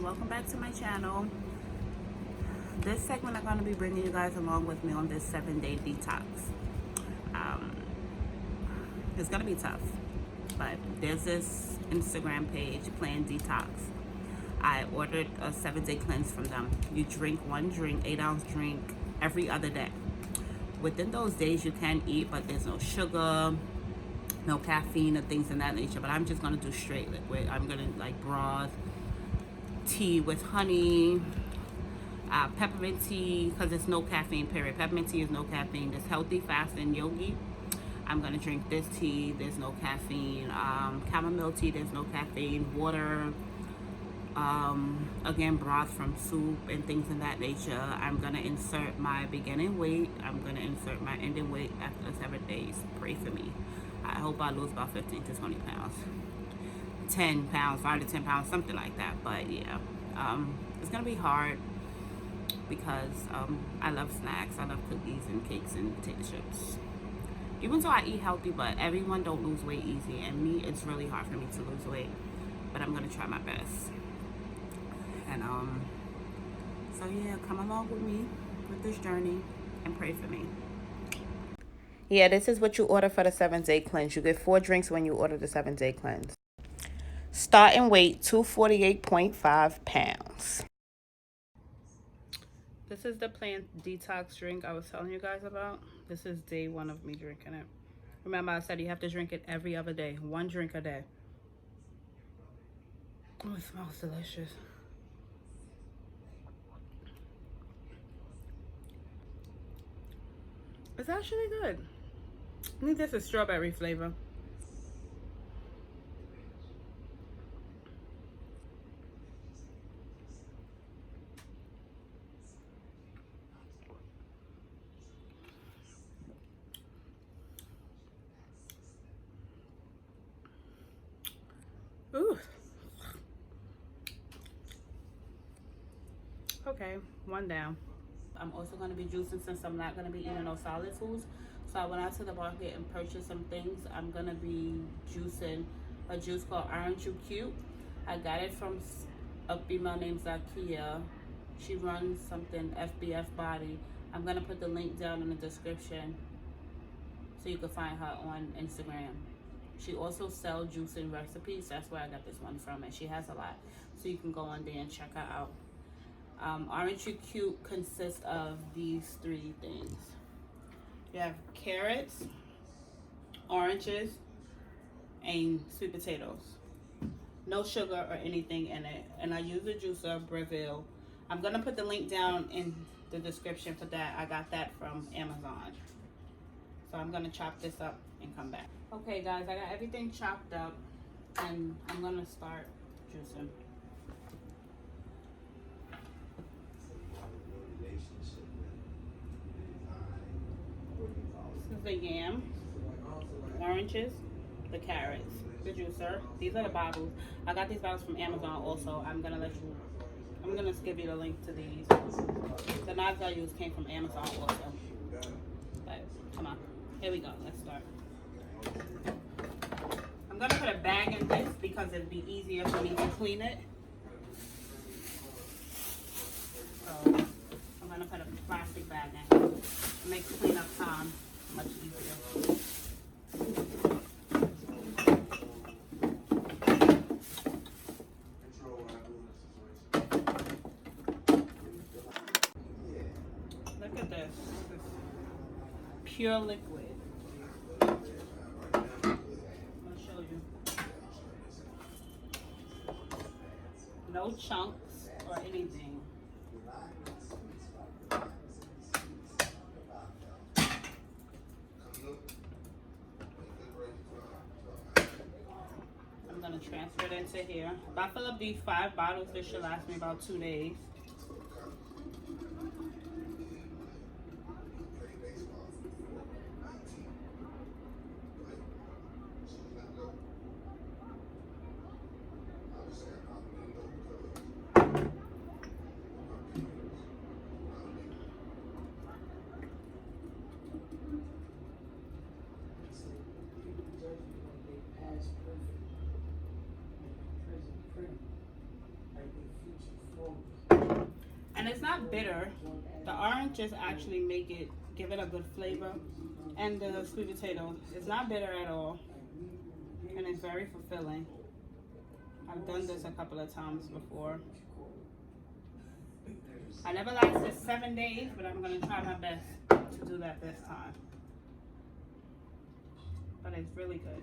welcome back to my channel. This segment I'm going to be bringing you guys along with me on this 7-day detox. It's going to be tough, but there's this Instagram page, Plan Detox. I ordered a 7-day cleanse from them. You drink one drink, 8-ounce drink every other day. Within those days you can eat, but there's no sugar, no caffeine or things in that nature. But I'm just going to do straight liquid. I'm going to like broth, tea with honey, peppermint tea, because it's no caffeine, period. Peppermint tea is no caffeine. It's healthy, fast, and yogi. I'm going to drink this tea. There's no caffeine. Chamomile tea, there's no caffeine. Water, again, broth from soup and things of that nature. I'm going to insert my beginning weight. I'm going to insert my ending weight after the 7 days. Pray for me. I hope I lose about 15 to 20 pounds. 10 pounds, 5 to 10 pounds, something like that. But yeah, it's going to be hard because I love snacks. I love cookies and cakes and potato chips. Even though I eat healthy, but everyone don't lose weight easy. And me, it's really hard for me to lose weight. But I'm going to try my best. And so yeah, come along with me with this journey and pray for me. Yeah, this is what you order for the 7-day cleanse. You get 4 drinks when you order the 7-day cleanse. Starting weight 248.5 pounds. This is the plant detox drink I was telling you guys about. This is day 1 of me drinking it. Remember, I said you have to drink it every other day. 1 drink a day. Oh, it smells delicious. It's actually good. I think this is strawberry flavor. Ooh. Okay, 1 down. I'm also going to be juicing since I'm not going to be eating no solid foods. So I went out to the market and purchased some things. I'm going to be juicing a juice called You Kaute. I got it from a female named Zakia. She runs something, Fbfbody. I'm going to put the link down in the description so you can find her on Instagram. She also sells juicing recipes. That's where I got this one from, and she has a lot. So you can go on there and check her out. You Kaute consists of these 3 things. You have carrots, oranges, and sweet potatoes. No sugar or anything in it. And I use a juicer, Brazil. I'm going to put the link down in the description for that. I got that from Amazon. So I'm going to chop this up and come back. Okay, guys, I got everything chopped up, and I'm going to start juicing. This is the yam, oranges, the carrots, the juicer. These are the bottles. I got these bottles from Amazon also. I'm gonna give you the link to these. The knives I used came from Amazon also. But come on, here we go. Let's start. I'm gonna put a bag in this because it'd be easier for me to clean it. So I'm gonna put a plastic bag in. It makes cleanup time much easier. Look at this. This is pure liquid. I'm gonna show you. No chunks or anything. I'm gonna transfer it into here. If I fill up these 5 bottles, this should last me about 2 days. not bitter. The oranges actually give it a good flavor. And the sweet potato is not bitter at all. And it's very fulfilling. I've done this a couple of times before. I never lasted 7 days, but I'm going to try my best to do that this time. But it's really good.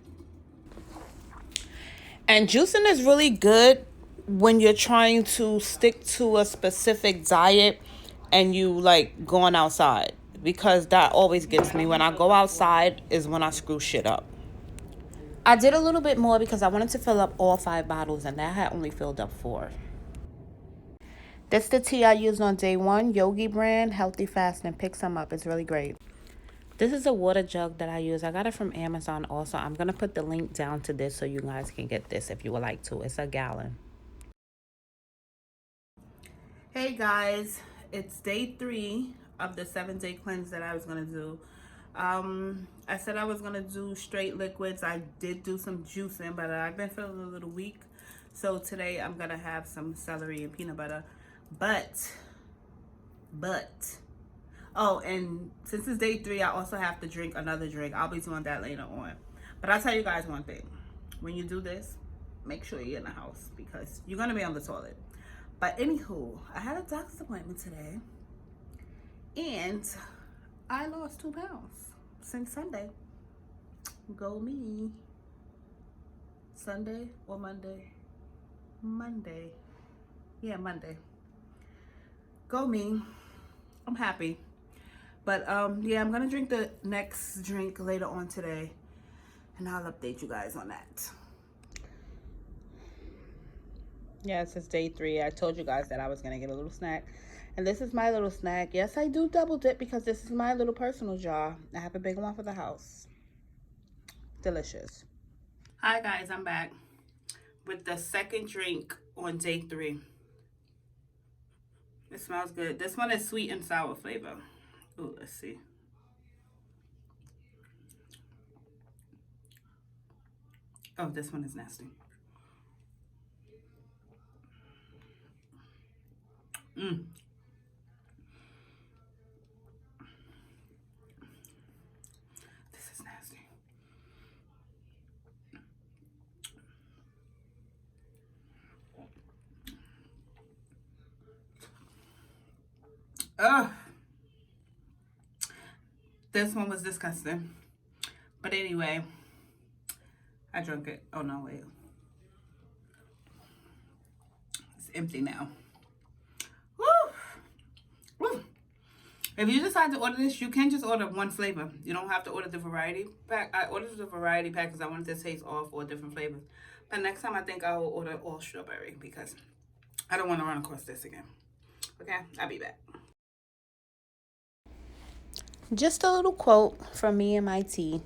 And juicing is really good when you're trying to stick to a specific diet and you like going outside, because that always gets me. When I go outside is when I screw shit up. I did a little bit more because I wanted to fill up all 5 bottles, and that had only filled up 4. That's the tea I used on day 1, Yogi brand, healthy fast, and pick some up. It's really great. This is a water jug that I use. I got it from Amazon also. I'm going to put the link down to this so you guys can get this if you would like to. It's a gallon. Hey guys, it's day 3 of the 7-day cleanse that I was going to do. I said I was going to do straight liquids. I did do some juicing, but I've been feeling a little weak. So today I'm going to have some celery and peanut butter. But, oh, and since it's day 3, I also have to drink another drink. I'll be doing that later on. But I'll tell you guys one thing. When you do this, make sure you're in the house because you're going to be on the toilet. But anywho, I had a doctor's appointment today. And I lost 2 pounds since Sunday. Go me. Sunday or Monday? Monday. Yeah, Monday. Go me. I'm happy. But yeah, I'm gonna drink the next drink later on today, and I'll update you guys on that. Yes, it's day 3. I told you guys that I was gonna get a little snack, and this is my little snack. Yes, I do double dip because this is my little personal jar. I have a big one for the house. Delicious. Hi guys, I'm back with the second drink on day 3. It smells good. This one is sweet and sour flavor. Oh, let's see. Oh, this one is nasty. This is nasty. Ugh. This one was disgusting. But anyway, I drank it. Oh, no, wait. It's empty now. Woo! Woo! If you decide to order this, you can just order one flavor. You don't have to order the variety pack. I ordered the variety pack because I wanted to taste all 4 different flavors. But next time, I think I will order all strawberry because I don't want to run across this again. Okay, I'll be back. Just a little quote from me and my tea.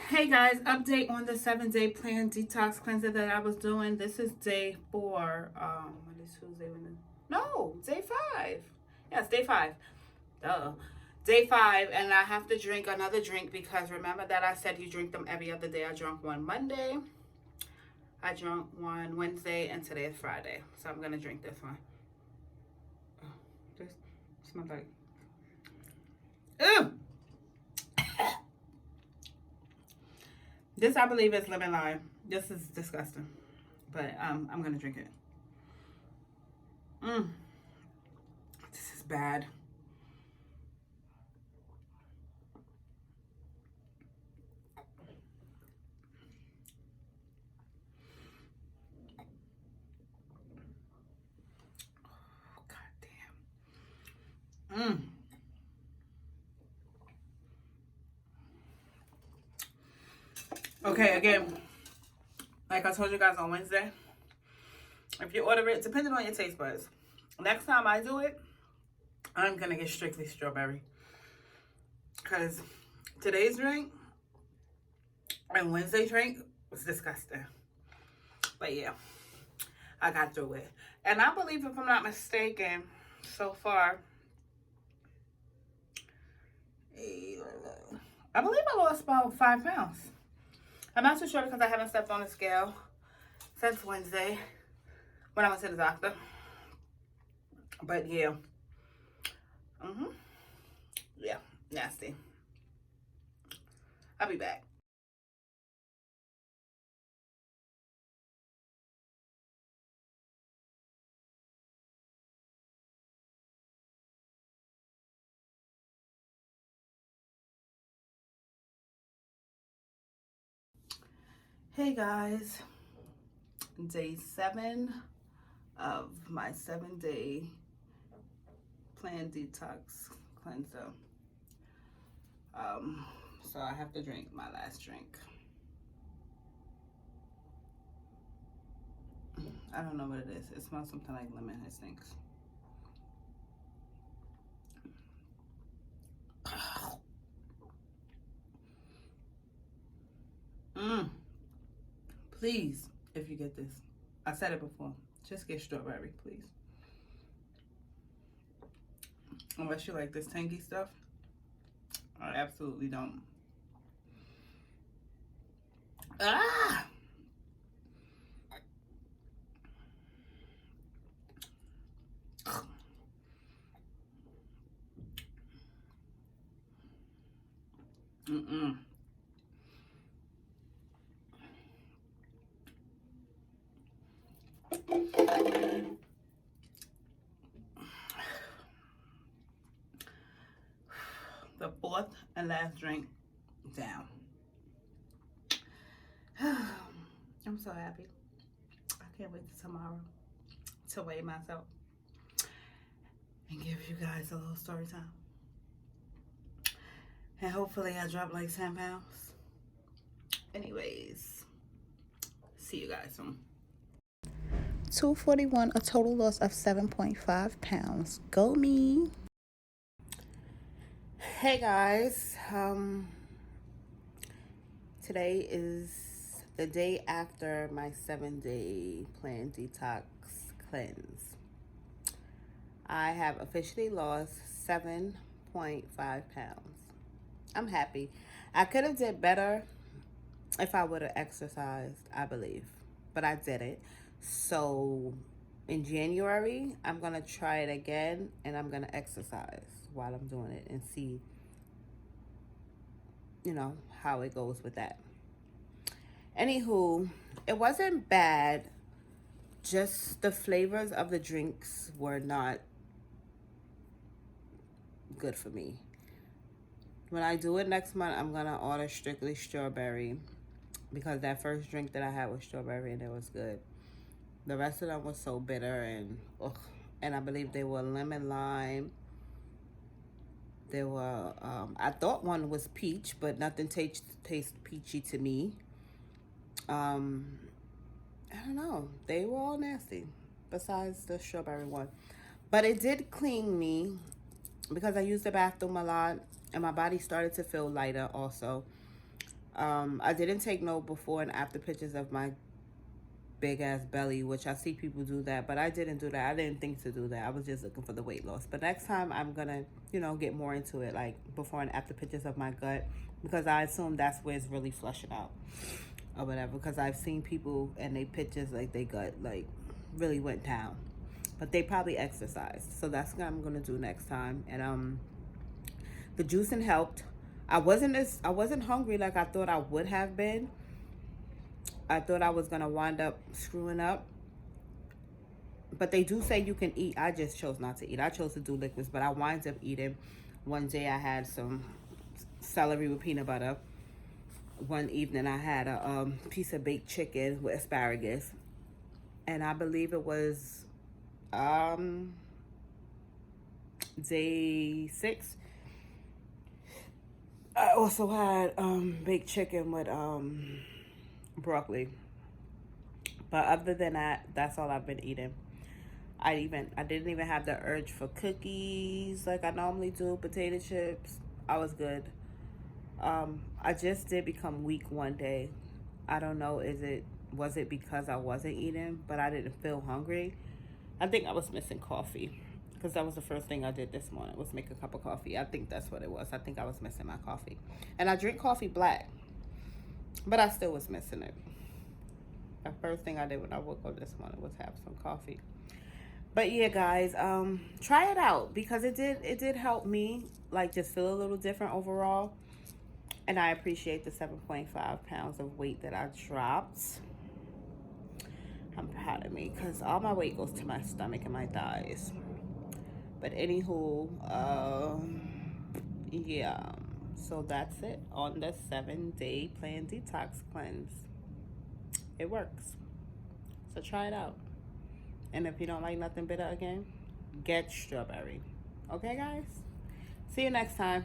Hey guys, update on the 7-day plan detox cleanser that I was doing. This is day 4. What is Tuesday? No, day 5. Yes, day 5. Duh. Day 5, and I have to drink another drink because remember that I said you drink them every other day. I drank one Monday, I drank one Wednesday, and today is Friday. So I'm gonna drink this one. Oh, this smells like. Ew! This, I believe, is lemon lime. This is disgusting. But I'm going to drink it. This is bad. Oh, God damn. Okay, again, like I told you guys on Wednesday, if you order it, depending on your taste buds, next time I do it, I'm going to get strictly strawberry. Because today's drink and Wednesday's drink was disgusting. But yeah, I got through it. And I believe, if I'm not mistaken, so far, I believe I lost about 5 pounds. I'm not too sure because I haven't stepped on the scale since Wednesday. when I went to the doctor. But yeah. Yeah, nasty. I'll be back. Hey guys, day 7 of my 7-day planned detox cleanser. So I have to drink my last drink. I don't know what it is. It smells something like lemon. It stinks. Please, if you get this, I said it before, just get strawberry, please. Unless you like this tangy stuff, I absolutely don't. Ah! The 4th and last drink down. I'm so happy. I can't wait till tomorrow to weigh myself and give you guys a little story time. And hopefully I drop like 10 pounds. Anyways, see you guys soon. 241, a total loss of 7.5 pounds. Go me. Hey guys, today is the day after my 7-day planned detox cleanse. I have officially lost 7.5 pounds. I'm happy. I could have did better if I would have exercised, I believe, but I didn't. So in January, I'm gonna try it again, and I'm gonna exercise while I'm doing it and see, you know, how it goes with that. Anywho, it wasn't bad. Just the flavors of the drinks were not good for me. When I do it next month, I'm gonna order strictly strawberry, because that first drink that I had was strawberry and it was good. The rest of them was so bitter, and ugh. And I believe they were lemon lime. They were, I thought one was peach, but nothing tastes peachy to me. I don't know. They were all nasty, besides the strawberry one. But it did clean me, because I used the bathroom a lot, and my body started to feel lighter also. I didn't take no before and after pictures of my big ass belly, which I see people do that, but I didn't do that. I didn't think to do that. I was just looking for the weight loss. But next time I'm gonna, you know, get more into it, like before and after pictures of my gut, because I assume that's where it's really flushing out or whatever, because I've seen people and they pictures like they gut like really went down, but they probably exercised. So that's what I'm gonna do next time. And the juicing helped. I wasn't hungry like I thought I would have been. I thought I was gonna wind up screwing up, but they do say you can eat. I just chose not to eat. I chose to do liquids, but I wind up eating. One day I had some celery with peanut butter. One evening I had a piece of baked chicken with asparagus, and I believe it was day 6. I also had baked chicken with broccoli. But other than that, that's all I've been eating. I didn't even have the urge for cookies like I normally do, potato chips. I was good. I just did become weak one day. I don't know, was it because I wasn't eating, but I didn't feel hungry? I think I was missing coffee, because that was the first thing I did this morning, was make a cup of coffee. I think that's what it was. I think I was missing my coffee. And I drink coffee black, but I still was missing it. The first thing I did when I woke up this morning was have some coffee. But yeah, guys, try it out because it did help me like just feel a little different overall. And I appreciate the 7.5 pounds of weight that I dropped. I'm proud of me because all my weight goes to my stomach and my thighs. But anywho, yeah. So that's it on the 7-day planned detox cleanse. It works. So try it out. And if you don't like nothing bitter again, get strawberry. Okay, guys? See you next time.